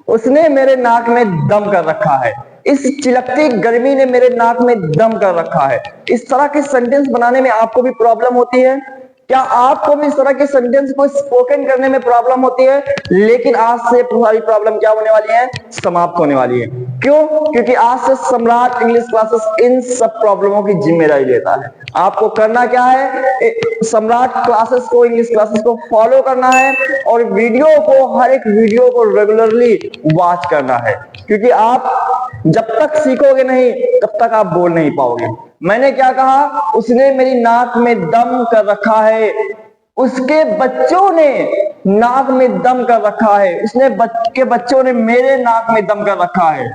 उसने मेरे नाक में दम कर रखा है, इस चिलकती गर्मी ने मेरे नाक में दम कर रखा है। इस तरह के सेंटेंस बनाने में आपको भी प्रॉब्लम होती है क्या? आपको भी इस तरह के सेंटेंस को स्पोकन करने में प्रॉब्लम होती है? लेकिन आज से तुम्हारी प्रॉब्लम क्या होने वाली है? समाप्त होने वाली है। क्यों? क्योंकि आज से सम्राट इंग्लिश क्लासेस इन सब प्रॉब्लमों की जिम्मेदारी लेता है। आपको करना क्या है? सम्राट क्लासेस को, इंग्लिश क्लासेस को फॉलो करना है और वीडियो को, हर एक वीडियो को रेगुलरली वॉच करना है, क्योंकि आप जब तक सीखोगे नहीं तब तक आप बोल नहीं पाओगे। मैंने क्या कहा? उसने मेरी नाक में दम कर रखा है, उसके बच्चों ने नाक में दम कर रखा है, उसने के बच्चों ने मेरे नाक में दम कर रखा है,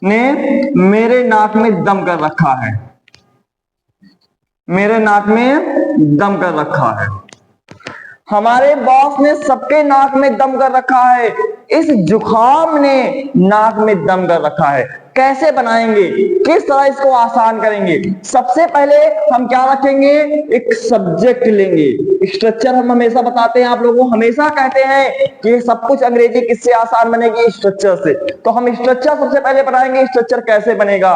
ने मेरे नाक में दम कर रखा है, मेरे नाक में दम कर रखा है। हमारे बॉस ने सबके नाक में दम कर रखा है, इस जुखाम ने नाक में दम कर रखा है। कैसे बनाएंगे? किस तरह इसको आसान करेंगे? सबसे पहले हम क्या रखेंगे? एक सब्जेक्ट लेंगे। स्ट्रक्चर हम हमेशा बताते हैं, आप लोगों को हमेशा कहते हैं कि सब कुछ अंग्रेजी किससे आसान बनेगी? स्ट्रक्चर से। तो हम स्ट्रक्चर सबसे पहले बनाएंगे। स्ट्रक्चर कैसे बनेगा?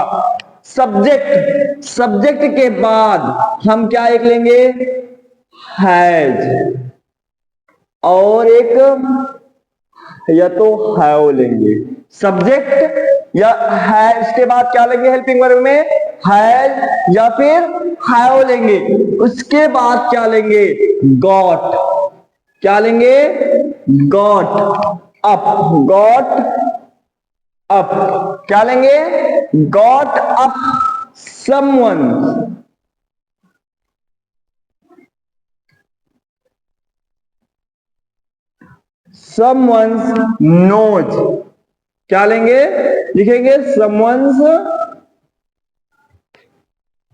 सब्जेक्ट, सब्जेक्ट के बाद हम क्या एक लेंगे? हैज, और एक या तो हैव लेंगे। सब्जेक्ट या है, इसके बाद क्या लेंगे? हेल्पिंग वर्ब में हैज या फिर हैव लेंगे। उसके बाद क्या लेंगे? गॉट। क्या लेंगे? Got up, got up. क्या लेंगे? Got up someone, someone's nose। क्या लेंगे? लिखेंगे someone's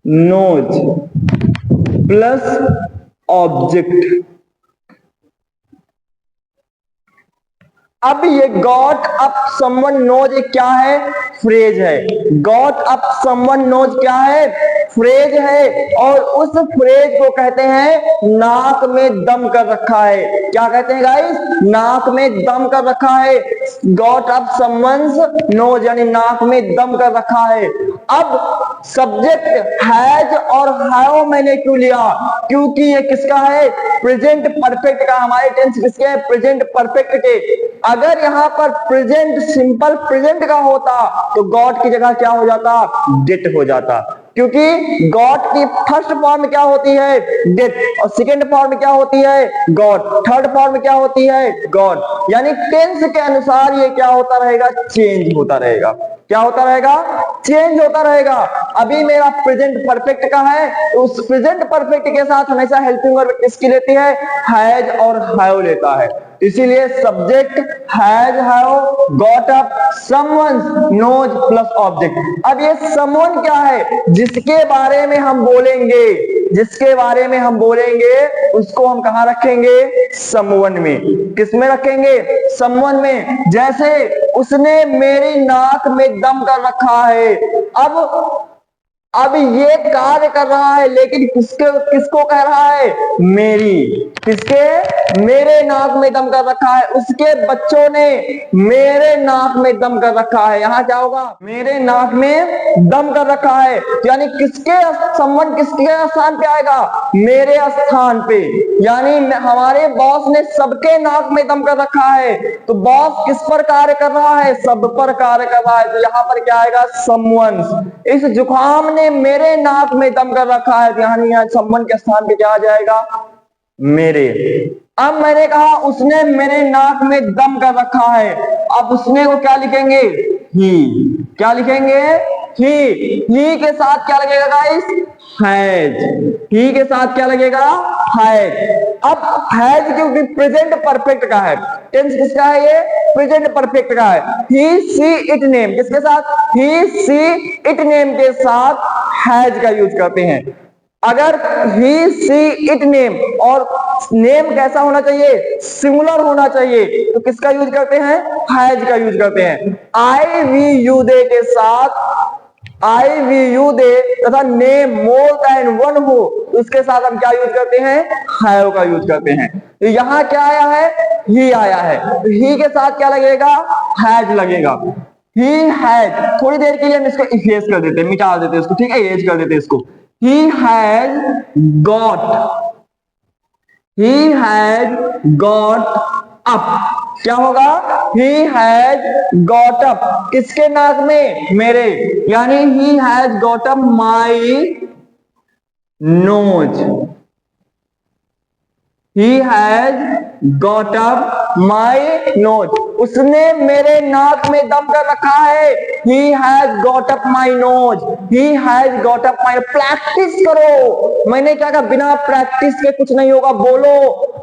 nose प्लस ऑब्जेक्ट। अब ये गॉट अप समवन नोज एक क्या है? फ्रेज है। गॉट अप समवन नोज क्या है? फ्रेज है। और उस फ्रेज को कहते हैं नाक में दम कर रखा है। क्या कहते हैं गाइस? नाक में दम कर रखा है। गॉट अप समवन्स नोज यानी नाक में दम कर रखा है। अब सब्जेक्ट हैज और हैव मैंने क्यों लिया? क्योंकि ये किसका है? प्रेजेंट परफेक्ट का। हमारे टेंस किसके हैं? प्रेजेंट परफेक्ट के। अगर यहां पर प्रेजेंट, सिंपल प्रेजेंट का होता तो गॉट की जगह क्या हो जाता? डिड हो जाता, क्योंकि गॉट की फर्स्ट फॉर्म क्या होती है? डिड, और सेकंड फॉर्म क्या होती है? गॉट, थर्ड फॉर्म क्या होती है? गॉट। यानी टेंस के अनुसार ये क्या होता रहेगा? चेंज होता रहेगा। क्या होता रहेगा? चेंज होता रहेगा। अभी मेरा प्रेजेंट परफेक्ट का है, तो उस प्रेजेंट परफेक्ट के साथ हमेशा हेल्पिंग वर्ब किसकी लेती है? हैज और हैव लेता है। इसीलिए subject has, have, got up, someone's nose plus object. अब ये समवन क्या है? जिसके बारे में हम बोलेंगे, जिसके बारे में हम बोलेंगे उसको हम कहां रखेंगे? समवन में। किस में रखेंगे? समवन में। जैसे उसने मेरी नाक में दम कर रखा है। अब ये कार्य कर रहा है, लेकिन किसको कह रहा है? मेरी। किसके? मेरे नाक में दम कर रखा है। उसके बच्चों ने मेरे नाक में दम कर रखा है। यहां क्या होगा? मेरे नाक में दम कर रखा है। यानी किसके संबंध किसके स्थान पे आएगा? मेरे स्थान पे। यानी हमारे बॉस ने सबके नाक में दम कर रखा है, तो बॉस किस पर कार्य कर रहा है? सब पर कार्य कर रहा है। तो यहां पर क्या आएगा? समवन्स। इस जुखाम ने मेरे नाक में दम कर रखा है, यहाँ समवन के स्थान पे क्या आ जाएगा? मेरे। अब मैंने कहा उसने मेरे नाक में दम कर रखा है। अब उसने को क्या लिखेंगे? ही। क्या लिखेंगे? ही के साथ क्या लगेगा गाइस? हैज। ही के साथ क्या लगेगा? हैज। अब हैज क्योंकि प्रेजेंट परफेक्ट का है, टेंस किसका है? ये प्रेजेंट परफेक्ट का है। ही सी इट नेम किसके साथ? ही सी इट नेम के साथ हैज का यूज करते हैं। अगर ही सी इट नेम, और नेम कैसा होना चाहिए? सिंगुलर होना चाहिए, तो किसका यूज करते हैं? हैज का यूज करते हैं। आई वी यू दे के साथ आई वी यू दे तथा नेम मोर देन वन हो, उसके साथ हम क्या यूज करते हैं, हैव का यूज करते हैं। तो यहां क्या आया है, ही आया है, तो ही के साथ क्या लगेगा, हैज लगेगा। ही हैज, थोड़ी देर के लिए हम इसको इफेस कर देते हैं, मिटा देते हैं इसको, ठीक है, एज कर देते हैं इसको। He has got, he had got up, क्या होगा, he had got up, किसके नाक में, मेरे, यानी he has got up my nose, he has got up my nose, उसने मेरे नाक में दम कर रखा है। he has got up my nose, he has got up my, practice करो। मैंने क्या कहा, बिना प्रैक्टिस के कुछ नहीं होगा। बोलो,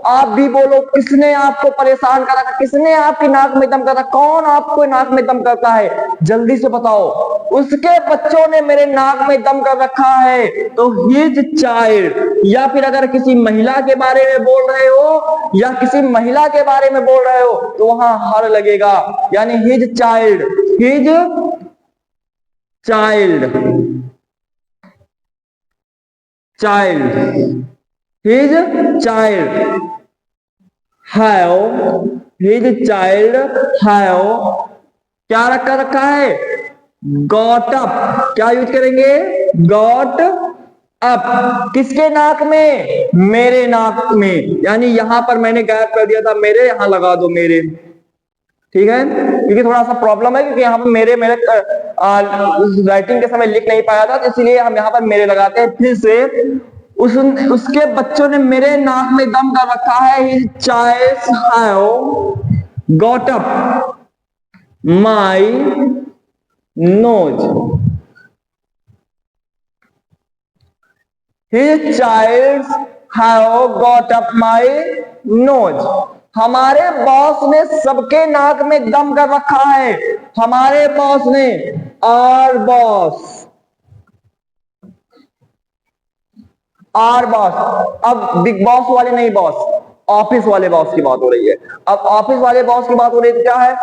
आप भी बोलो, किसने आपको परेशान करा, किसने आपकी नाक में दम करा, कौन आपको नाक में दम करता है, जल्दी से बताओ। उसके बच्चों ने मेरे नाक में दम कर रखा है। तो हिज चाइल्ड, या फिर अगर किसी महिला के बारे में बोल रहे हो या किसी महिला के बारे में बोल रहे हो तो वहां हर लगेगा, यानी his child, his child, child, his child have, his child have क्या रखा है, गॉट अप, क्या यूज करेंगे, गॉट अप, किसके नाक में, मेरे नाक में, यानी यहां पर मैंने गैप कर दिया था, मेरे, यहां लगा दो मेरे, ठीक है, क्योंकि थोड़ा सा प्रॉब्लम है, क्योंकि यहाँ पर मेरे राइटिंग के समय लिख नहीं पाया था, तो इसलिए हम यहाँ पर मेरे लगाते हैं। फिर से उसके बच्चों ने मेरे नाक में दम कर रखा है। His child have got up my nose, his child have got up my nose, हमारे बॉस ने सबके नाक में दम कर रखा है। हमारे बॉस ने, आर बॉस, आर बॉस, अब बिग बॉस वाले नहीं बॉस, ऑफिस वाले बॉस की बात हो रही है। अब ऑफिस वाले बॉस की बात हो रही है, क्या है,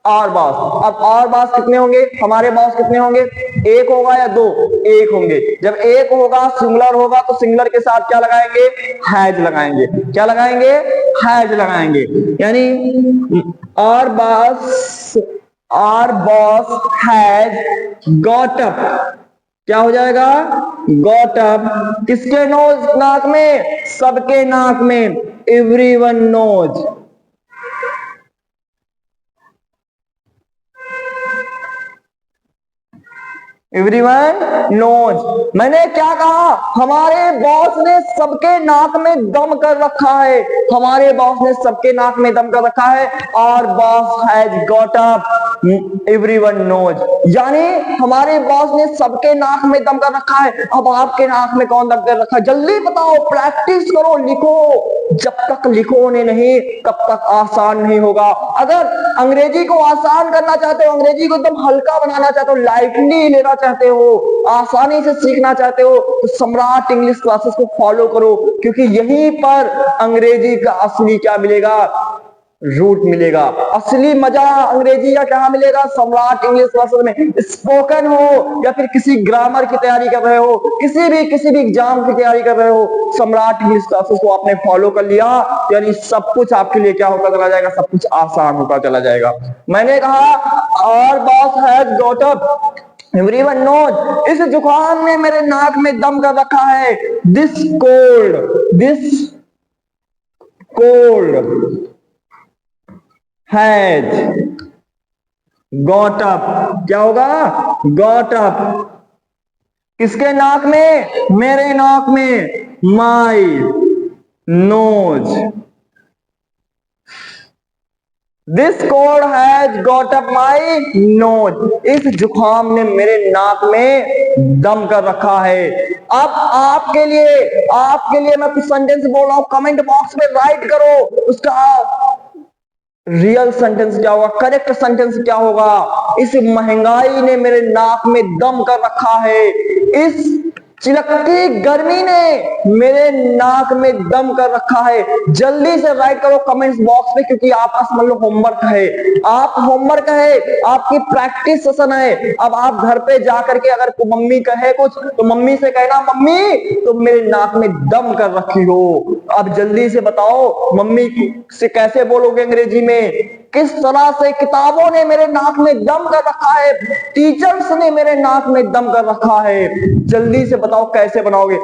आर बॉस। अब आर बॉस कितने होंगे, हमारे बॉस कितने होंगे, एक होगा या दो, एक होंगे। जब एक होगा, सिंगुलर होगा, तो सिंगुलर के साथ क्या लगाएंगे, हैज लगाएंगे। क्या लगाएंगे, हैज लगाएंगे। यानी our boss has got up, क्या हो जाएगा, गॉट अप, किसके नोज, नाक में, सबके नाक में, एवरीवन नोज, एवरीवन नोज। मैंने क्या कहा, हमारे बॉस ने सबके नाक में दम कर रखा है। हमारे बॉस ने सबके नाक में दम कर रखा है। और boss has got up everyone nose, यानी हमारे बॉस ने सबके नाक में दम कर रखा है। अब आपके नाक में कौन दम कर रखा है, जल्दी बताओ, प्रैक्टिस करो, लिखो। जब तक लिखोगे नहीं तब तक आसान नहीं होगा। अगर अंग्रेजी को आसान करना चाहते हो, अंग्रेजी को एकदम हल्का बनाना चाहते हो, लाइटली लेना चाहते हो, आसानी से सीखना चाहते हो, तो सम्राट इंग्लिश क्लासेस को फॉलो करो, क्योंकि यहीं पर अंग्रेजी का असली क्या मिलेगा, रूट मिलेगा। असली मजा अंग्रेजी का क्या मिलेगा, सम्राट इंग्लिश क्लासेस में। स्पोकन हो या फिर किसी ग्रामर की तैयारी कर रहे हो, किसी भी एग्जाम की तैयारी कर रहे हो, सम्राट इंग्लिश क्लासेस को आपने फॉलो कर लिया, यानी सब कुछ आपके लिए क्या होता चला जाएगा, सब कुछ आसान होता चला जाएगा। मैंने कहा और boss has got up everyone nose, इस जुकाम ने मेरे नाक में दम कर रखा है। This cold has got up, क्या होगा, गॉट अप, किसके नाक में, मेरे नाक में, my nose. This cold has got up my nose, इस जुकाम ने मेरे नाक में दम कर रखा है। अब आपके लिए मैं कुछ सेंटेंस बोल रहा हूं, कमेंट बॉक्स में राइट करो, उसका रियल सेंटेंस क्या होगा, करेक्ट सेंटेंस क्या होगा। इस महंगाई ने मेरे नाक में दम कर रखा है। इस चिलकती गर्मी ने मेरे नाक में दम कर रखा है। जल्दी से राइट करो कमेंट्स बॉक्स में, क्योंकि आपका समझ लो होमवर्क है, आप होमवर्क है, आपकी प्रैक्टिस सेशन है। अब आप घर पे जाकर के अगर मम्मी कहे कुछ तो मम्मी से कहना, मम्मी तुम मेरे नाक में दम कर रखी हो। अब जल्दी से बताओ मम्मी से कैसे बोलोगे अंग्रेजी में? किस तरह से किताबों ने मेरे नाक में दम कर रखा है, टीचर्स ने मेरे नाक में दम कर रखा है। जल्दी से बताओ कैसे बनाओगे?